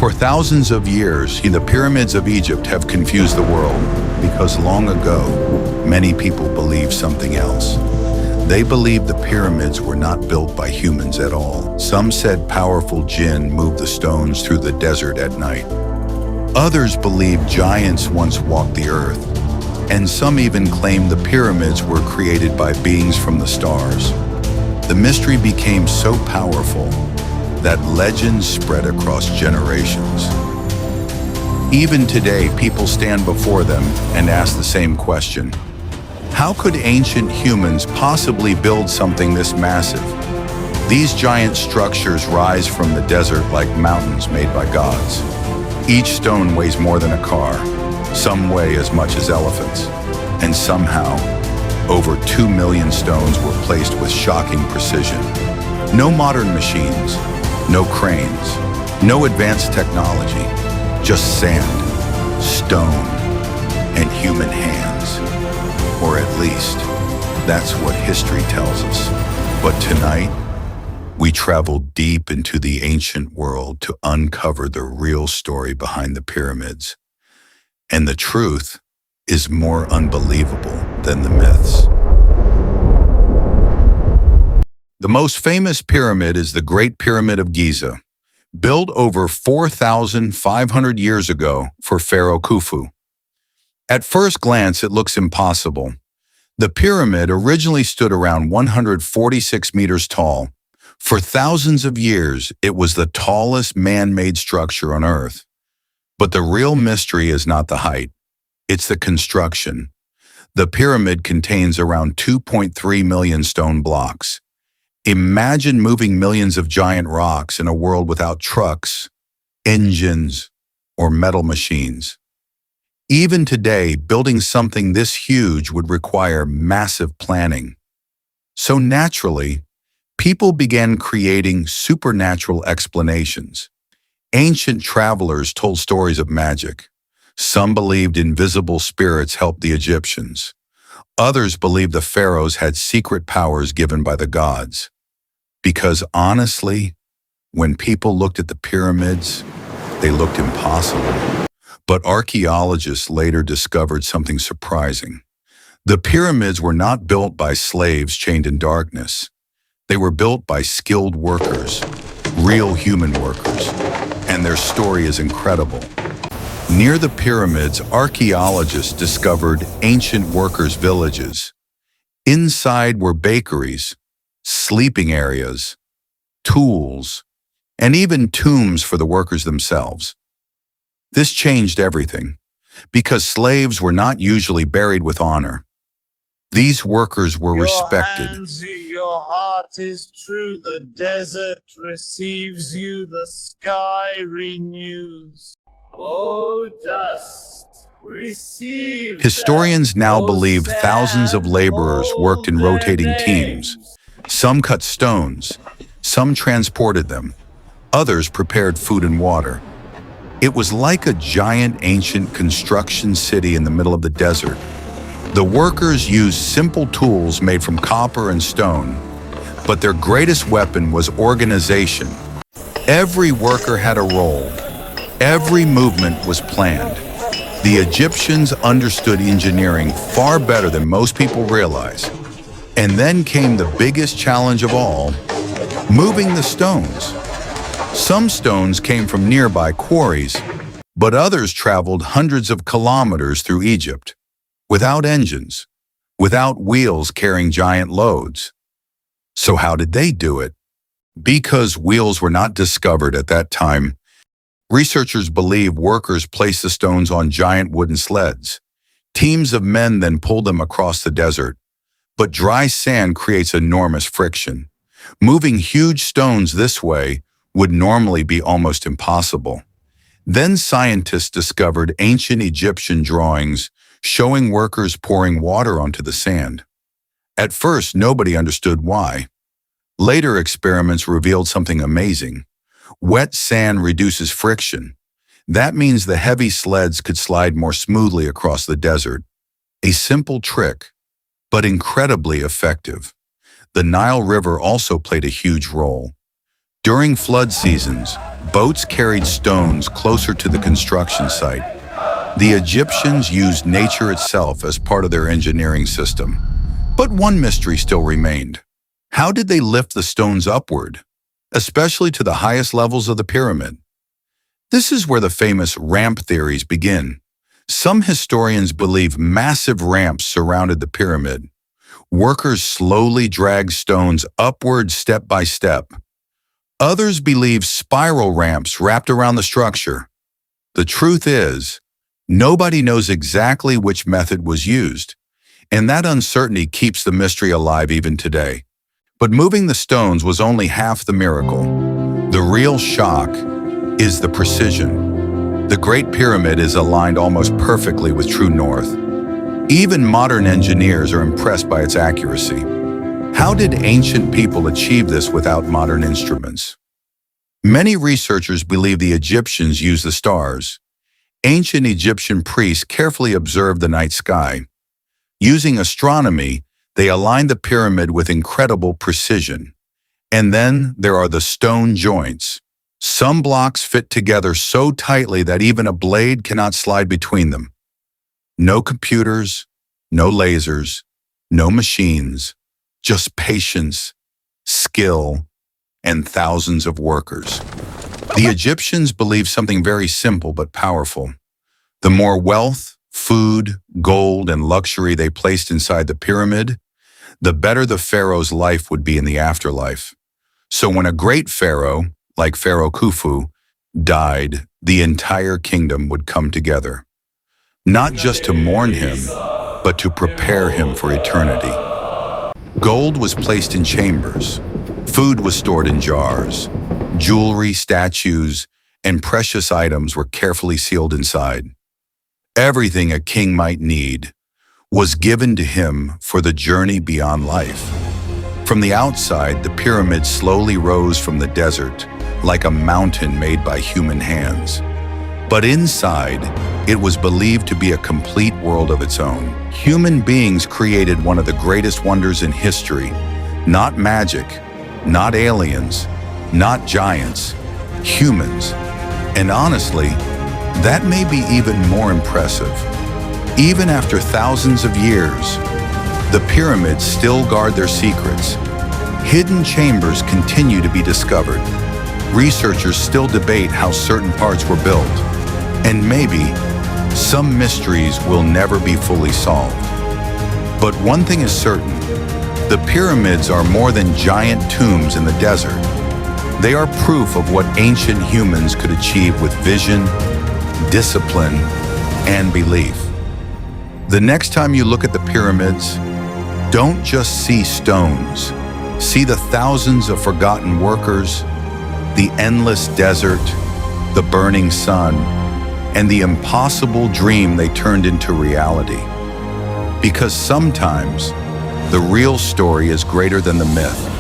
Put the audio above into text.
For thousands of years, the pyramids of Egypt have confused the world because long ago, many people believed something else. They believed the pyramids were not built by humans at all. Some said powerful jinn moved the stones through the desert at night. Others believed giants once walked the earth, and some even claimed the pyramids were created by beings from the stars. The mystery became so powerful that legends spread across generations. Even today, people stand before them and ask the same question. How could ancient humans possibly build something this massive? These giant structures rise from the desert like mountains made by gods. Each stone weighs more than a car. Some weigh as much as elephants. And somehow, over 2 million stones were placed with shocking precision. No modern machines, no cranes, no advanced technology, just sand, stone, and human hands. Or at least, that's what history tells us. But tonight, we travel deep into the ancient world to uncover the real story behind the pyramids. And the truth is more unbelievable than the myths. The most famous pyramid is the Great Pyramid of Giza, built over 4,500 years ago for Pharaoh Khufu. At first glance, it looks impossible. The pyramid originally stood around 146 meters tall. For thousands of years, it was the tallest man-made structure on Earth. But the real mystery is not the height. It's the construction. The pyramid contains around 2.3 million stone blocks. Imagine moving millions of giant rocks in a world without trucks, engines, or metal machines. Even today, building something this huge would require massive planning. So naturally, people began creating supernatural explanations. Ancient travelers told stories of magic. Some believed invisible spirits helped the Egyptians. Others believed the pharaohs had secret powers given by the gods. Because honestly, when people looked at the pyramids, they looked impossible. But archaeologists later discovered something surprising. The pyramids were not built by slaves chained in darkness. They were built by skilled workers, real human workers, and their story is incredible. Near the pyramids, archaeologists discovered ancient workers' villages. Inside were bakeries, sleeping areas, tools, and even tombs for the workers themselves. This changed everything, because slaves were not usually buried with honor. These workers were respected. Your hands, your heart is true, the desert receives you, the sky renews. Oh, dust, receive. Historians now believe thousands of laborers worked in rotating teams. Some cut stones, some transported them, others prepared food and water. It was like a giant ancient construction city in the middle of the desert. The workers used simple tools made from copper and stone, but their greatest weapon was organization. Every worker had a role. Every movement was planned. The Egyptians understood engineering far better than most people realize. And then came the biggest challenge of all, moving the stones. Some stones came from nearby quarries, but others traveled hundreds of kilometers through Egypt, without engines, without wheels carrying giant loads. So how did they do it? Because wheels were not discovered at that time, researchers believe workers placed the stones on giant wooden sleds. Teams of men then pulled them across the desert. But dry sand creates enormous friction. Moving huge stones this way would normally be almost impossible. Then scientists discovered ancient Egyptian drawings showing workers pouring water onto the sand. At first, nobody understood why. Later experiments revealed something amazing. Wet sand reduces friction. That means the heavy sleds could slide more smoothly across the desert. A simple trick, but incredibly effective. The Nile River also played a huge role. During flood seasons, boats carried stones closer to the construction site. The Egyptians used nature itself as part of their engineering system. But one mystery still remained. How did they lift the stones upward, especially to the highest levels of the pyramid? This is where the famous ramp theories begin. Some historians believe massive ramps surrounded the pyramid. Workers slowly dragged stones upward step by step. Others believe spiral ramps wrapped around the structure. The truth is, nobody knows exactly which method was used, and that uncertainty keeps the mystery alive even today. But moving the stones was only half the miracle. The real shock is the precision. The Great Pyramid is aligned almost perfectly with true north. Even modern engineers are impressed by its accuracy. How did ancient people achieve this without modern instruments? Many researchers believe the Egyptians used the stars. Ancient Egyptian priests carefully observed the night sky. Using astronomy, they aligned the pyramid with incredible precision. And then there are the stone joints. Some blocks fit together so tightly that even a blade cannot slide between them. No computers, no lasers, no machines, just patience, skill, and thousands of workers. The Egyptians believed something very simple but powerful. The more wealth, food, gold, and luxury they placed inside the pyramid, the better the pharaoh's life would be in the afterlife. So when a great pharaoh, like Pharaoh Khufu, died, the entire kingdom would come together. Not just to mourn him, but to prepare him for eternity. Gold was placed in chambers. Food was stored in jars. Jewelry, statues, and precious items were carefully sealed inside. Everything a king might need was given to him for the journey beyond life. From the outside, the pyramid slowly rose from the desert, like a mountain made by human hands. But inside, it was believed to be a complete world of its own. Human beings created one of the greatest wonders in history. Not magic, not aliens, not giants, humans. And honestly, that may be even more impressive. Even after thousands of years, the pyramids still guard their secrets. Hidden chambers continue to be discovered. Researchers still debate how certain parts were built. And maybe some mysteries will never be fully solved. But one thing is certain, the pyramids are more than giant tombs in the desert. They are proof of what ancient humans could achieve with vision, discipline, and belief. The next time you look at the pyramids, don't just see stones. See the thousands of forgotten workers, the endless desert, the burning sun, and the impossible dream they turned into reality. Because sometimes, the real story is greater than the myth.